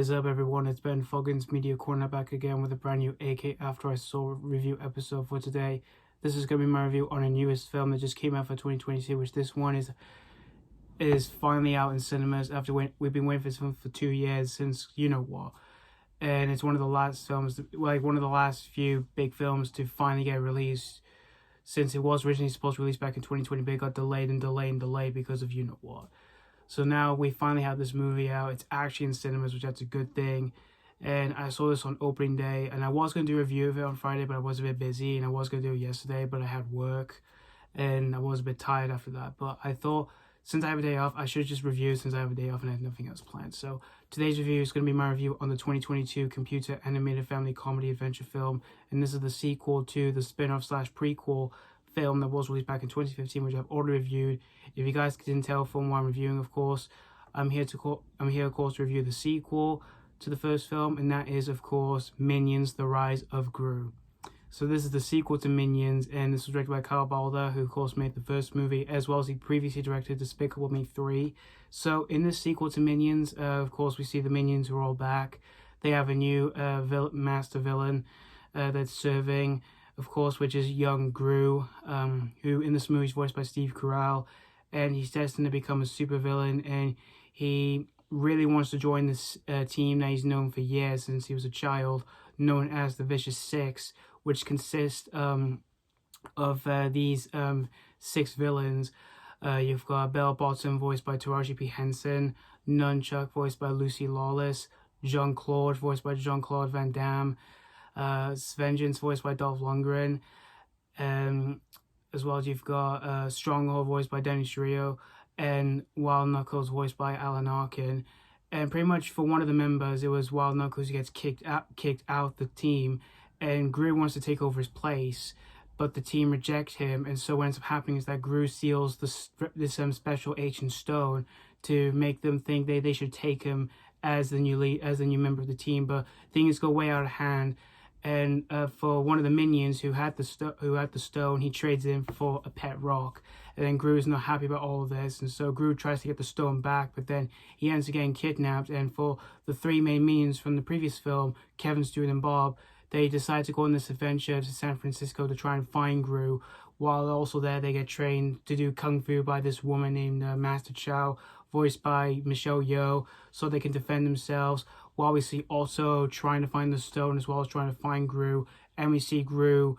is up, everyone? It's Ben Foggins, Media Corner, back again with a brand new AK After I Saw review episode for today. This is going to be my review on a newest film that just came out for 2022, which this one is finally out in cinemas after we've been waiting for this film for 2 years, since you know what. And it's one of the last films, like one of the last few big films to finally get released, since it was originally supposed to release back in 2020, but it got delayed and delayed and delayed because of you know what. So now we finally have this movie out. It's actually in cinemas, which that's a good thing. And I saw this on opening day, and I was going to do a review of it on Friday, but I was a bit busy, and I was going to do it yesterday, but I had work, and I was a bit tired after that. But I thought, since I have a day off, I should just review since I have a day off and I have nothing else planned. So today's review is going to be my review on the 2022 computer animated family comedy adventure film, and this is the sequel to the spin-off / prequel film that was released back in 2015, which I've already reviewed. If you guys didn't tell from what I'm reviewing, of course, I'm here of course to review the sequel to the first film, and that is of course Minions: The Rise of Gru. So this is the sequel to Minions, and this was directed by Balda, who of course made the first movie, as well as he previously directed Despicable Me 3. So in this sequel to Minions, of course we see the Minions are all back. They have a new master villain that's serving, of course, which is young Gru, who in this movie is voiced by Steve Carrell, and he's destined to become a supervillain, and he really wants to join this team that he's known for years since he was a child, known as the Vicious Six, which consists of these 6 villains. You've got Bell Bottom, voiced by Taraji P. Henson, Nunchuck, voiced by Lucy Lawless, Jean-Claude, voiced by Jean-Claude Van Damme, Vengeance, voiced by Dolph Lundgren, as well as you've got Stronghold, voiced by Trejo, and Wild Knuckles, voiced by Arkin. And pretty much for one of the members, it was Wild Knuckles who gets kicked out the team, and Gru wants to take over his place, but the team rejects him, and so what ends up happening is that Gru steals this special ancient stone to make them think they should take him as the new member of the team. But things go way out of hand. And for one of the minions who had the stone, he trades in for a pet rock. And then Gru is not happy about all of this, and so Gru tries to get the stone back, but then he ends up getting kidnapped. And for the 3 main minions from the previous film, Kevin, Stuart, and Bob, they decide to go on this adventure to San Francisco to try and find Gru. While also there, they get trained to do kung fu by this woman named Master Chow, voiced by Michelle Yeoh, so they can defend themselves. While we see also trying to find the stone, as well as trying to find Gru, and we see Gru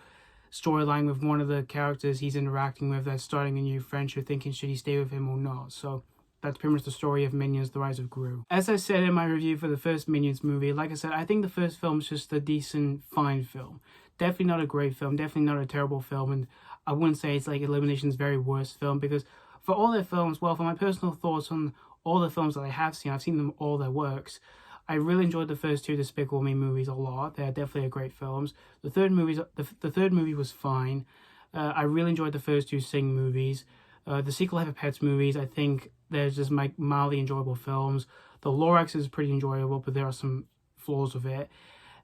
storyline with one of the characters he's interacting with that's starting a new friendship, thinking should he stay with him or not. So that's pretty much the story of Minions: The Rise of Gru. As I said in my review for the first Minions movie, like I said, I think the first film is just a decent, fine film. Definitely not a great film, definitely not a terrible film, and I wouldn't say it's like Illumination's very worst film, because for all their films, well, for my personal thoughts on all the films that I have seen, I've seen them all their works. I really enjoyed the first 2 Despicable Me movies a lot. They're definitely great films. The third movie was fine. I really enjoyed the first 2 Sing movies. The sequel Have Pets movies, I think they're just mildly enjoyable films. The Lorax is pretty enjoyable, but there are some flaws with it.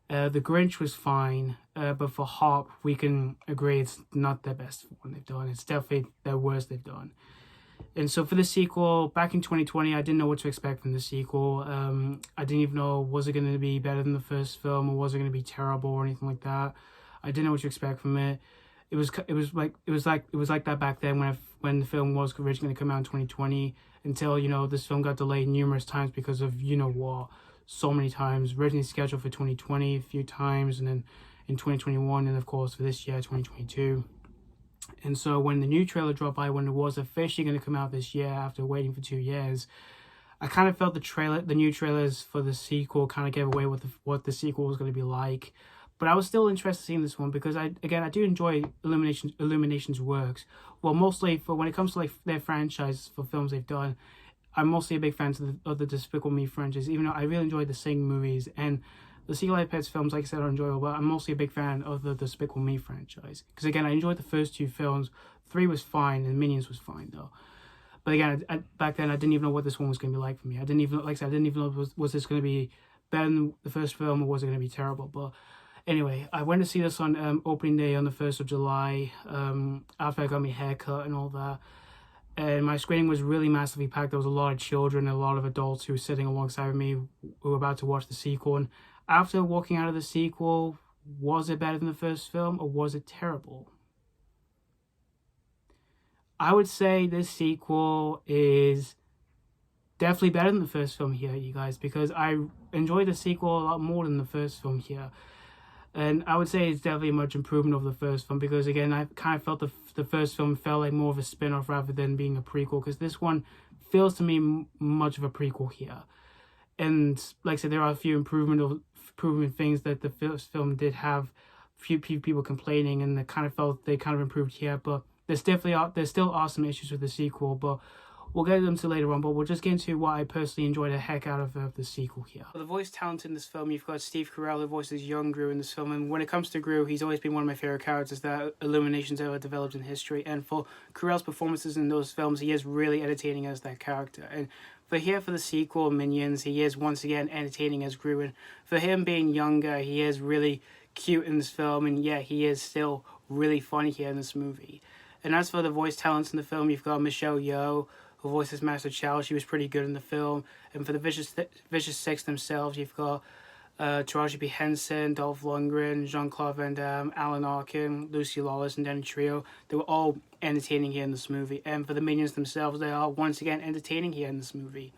The Grinch was fine, but for Hop, we can agree it's not their best one they've done. It's definitely their worst they've done. And so for the sequel, back in 2020, I didn't know what to expect from the sequel. I didn't even know, was it going to be better than the first film, or was it going to be terrible or anything like that. I didn't know what to expect from it. It was like that back then when the film was originally going to come out in 2020, until, you know, this film got delayed numerous times because of you know what, so many times. Originally scheduled for 2020 a few times, and then in 2021, and of course for this year, 2022. And so when the new trailer dropped by, when it was officially going to come out this year after waiting for 2 years, I kind of felt the new trailers for the sequel kind of gave away what the sequel was going to be like. But I was still interested in seeing this one, because I do enjoy Illumination's works. Well, mostly for when it comes to like their franchise for films they've done, I'm mostly a big fan of the Despicable Me franchise, even though I really enjoyed the Sing movies. And the Sequel Life Pets films, like I said, are enjoyable, but I'm mostly a big fan of the Despicable Me franchise. Because again, I enjoyed the first 2 films. 3 was fine, and Minions was fine though. But again, back then I didn't even know what this one was going to be like for me. I didn't even know was this going to be better than the first film, or was it going to be terrible. But anyway, I went to see this on opening day on the 1st of July, after I got my haircut and all that. and my screening was really massively packed. There was a lot of children, a lot of adults who were sitting alongside me who were about to watch the sequel. And after walking out of the sequel, was it better than the first film or was it terrible? I would say this sequel is definitely better than the first film here, you guys, because I enjoyed the sequel a lot more than the first film here. And I would say it's definitely a much improvement over the first film because, again, I kind of felt the first film felt like more of a spin-off rather than being a prequel, because this one feels to me much of a prequel here. And like I said, there are a few improvement things that the first film did have, few people complaining, and they kind of improved here. But there's still awesome issues with the sequel, but we'll get into them later on. But we'll just get into what I personally enjoyed the heck out of the sequel here. For the voice talent in this film, you've got Steve Carrell, who voices young Gru in this film. And when it comes to Gru, he's always been one of my favorite characters that Illumination's ever developed in history. And for Carrell's performances in those films, he is really entertaining as that character. And for the sequel, Minions, he is once again entertaining as Gru. And for him being younger, he is really cute in this film. And yeah, he is still really funny here in this movie. And as for the voice talents in the film, you've got Michelle Yeoh, who voices Master Chow. She was pretty good in the film. And for the Vicious Six themselves, you've got Taraji Henson, Dolph Lundgren, Jean-Claude Van Damme, Alan Arkin, Lucy Lawless, and Danny Trejo. They were all entertaining here in this movie. And for the Minions themselves, they are once again entertaining here in this movie.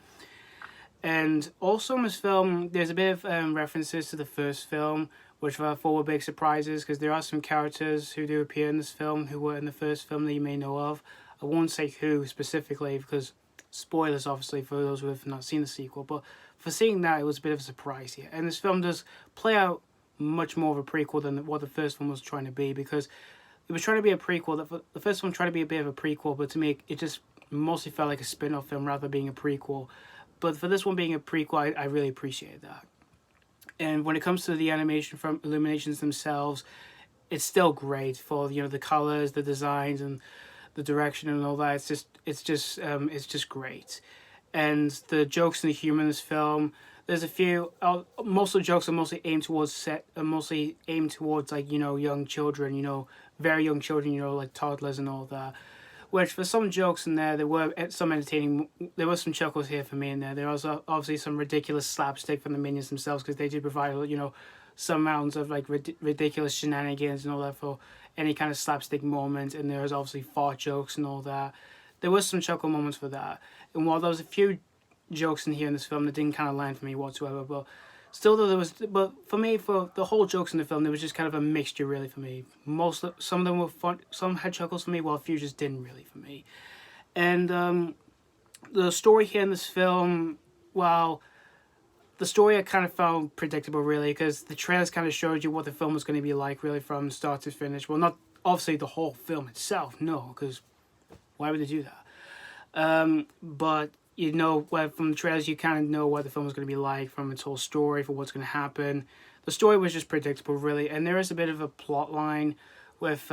And also in this film, there's a bit of references to the first film, which I thought were big surprises, because there are some characters who do appear in this film who were in the first film that you may know of. I won't say who specifically, because spoilers, obviously, for those who have not seen the sequel. But for seeing that, it was a bit of a surprise here. And this film does play out much more of a prequel than what the first one was trying to be, because it was trying to be a prequel. The first one tried to be a bit of a prequel, but to me, it just mostly felt like a spin-off film rather than being a prequel. But for this one being a prequel, I really appreciated that. And when it comes to the animation from Illuminations themselves, it's still great for, you know, the colors, the designs, and the direction and all that. It's just great. And the jokes and the humor in this film, there's a few. Most of the jokes are mostly aimed towards like, you know, young children, you know, very young children, you know, like toddlers and all that. Which for some jokes in there were some entertaining. There were some chuckles here for me in there. There was obviously some ridiculous slapstick from the Minions themselves, because they did provide, you know, some rounds of like ridiculous shenanigans and all that for any kind of slapstick moment. And there was obviously fart jokes and all that. There was some chuckle moments for that. And while there was a few jokes in here in this film that didn't kind of land for me whatsoever, but still though but for me, for the whole jokes in the film, there was just kind of a mixture really for me. Some of them were fun, some had chuckles for me, while a few just didn't really for me. And the story here in this film, well, the story I kind of found predictable really, because the trailers kind of showed you what the film was going to be like really from start to finish. Well, not obviously the whole film itself, no, because why would they do that? But you know, from the trailers, you kind of know what the film was going to be like from its whole story, for what's going to happen. The story was just predictable, really. And there is a bit of a plot line with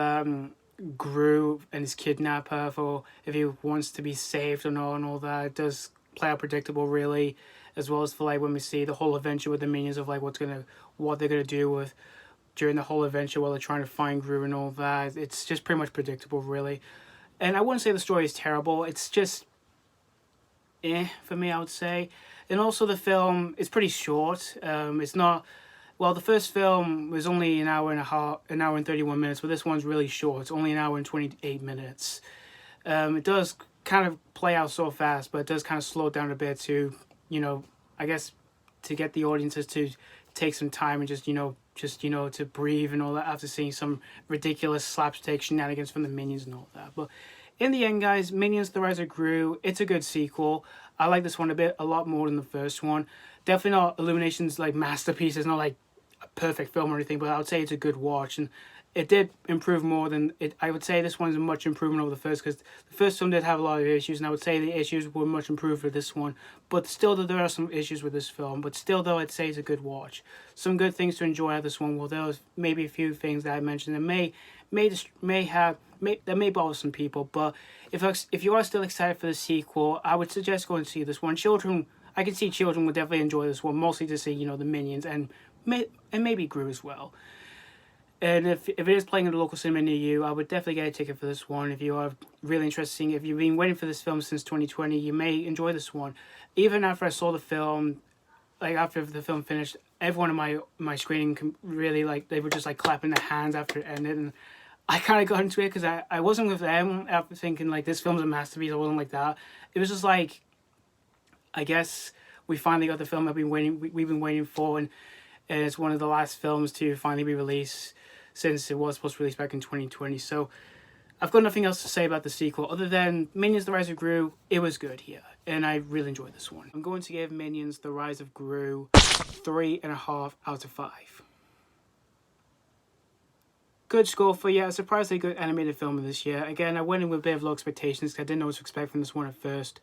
Gru and his kidnapper, for if he wants to be saved or not and all that. It does play out predictable, really. As well as for like when we see the whole adventure with the Minions of like what they're going to do with during the whole adventure while they're trying to find Gru and all that. It's just pretty much predictable, really. And I wouldn't say the story is terrible. It's just for me, I would say. And also the film is pretty short. It's not, well, the first film was only an hour and 31 minutes, but this one's really short. It's only an hour and 28 minutes. It does kind of play out so fast, but it does kind of slow down a bit to, you know, I guess to get the audiences to take some time and just to breathe and all that after seeing some ridiculous slapstick shenanigans from the Minions and all that. But in the end, guys, Minions: The Rise of Gru, it's a good sequel. I like this one a lot more than the first one. Definitely not Illumination's like masterpiece. It's not like a perfect film or anything, but I would say it's a good watch. And it did improve more than it. I would say this one's a much improvement over the first, because the first film did have a lot of issues, and I would say the issues were much improved for this one. But still, there are some issues with this film. But still, though, I'd say it's a good watch. Some good things to enjoy out of this one. Well, there was maybe a few things that I mentioned that may bother some people. But if you are still excited for the sequel, I would suggest going to see this one. I can see children would definitely enjoy this one, mostly to see, you know, the Minions and maybe Gru as well. And if it is playing in a local cinema near you, I would definitely get a ticket for this one. If you are really interested, if you've been waiting for this film since 2020, you may enjoy this one. Even after I saw the film, like after the film finished, everyone in my screening really, like, they were just like clapping their hands after it ended. And I kind of got into it because I wasn't with them after thinking like this film's a masterpiece. I wasn't like that. It was just like, I guess we finally got the film we've been waiting for, and it's one of the last films to finally be released since it was supposed to release back in 2020. So I've got nothing else to say about the sequel other than Minions: The Rise of Gru. It was good here, and I really enjoyed this one. I'm going to give Minions: The Rise of Gru 3.5 out of 5. Good score for, a surprisingly good animated film of this year. Again, I went in with a bit of low expectations because I didn't know what to expect from this one at first.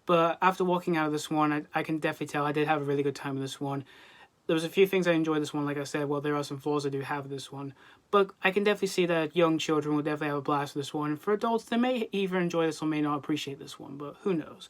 But after walking out of this one, I can definitely tell I did have a really good time with this one. There was a few things I enjoyed this one, like I said. Well, there are some flaws I do have with this one. But I can definitely see that young children will definitely have a blast with this one. For adults, they may either enjoy this or may not appreciate this one, but who knows.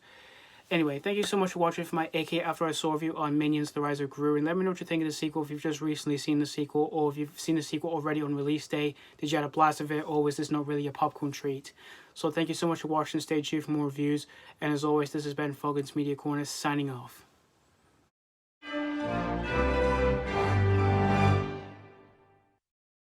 Anyway, thank you so much for watching for my AK After I Saw review on Minions: The Rise of Gru. And let me know what you think of the sequel, if you've just recently seen the sequel, or if you've seen the sequel already on release day. Did you have a blast of it, or was this not really a popcorn treat? So thank you so much for watching. Stay tuned for more reviews. And as always, this has been Fogan's Media Corner signing off.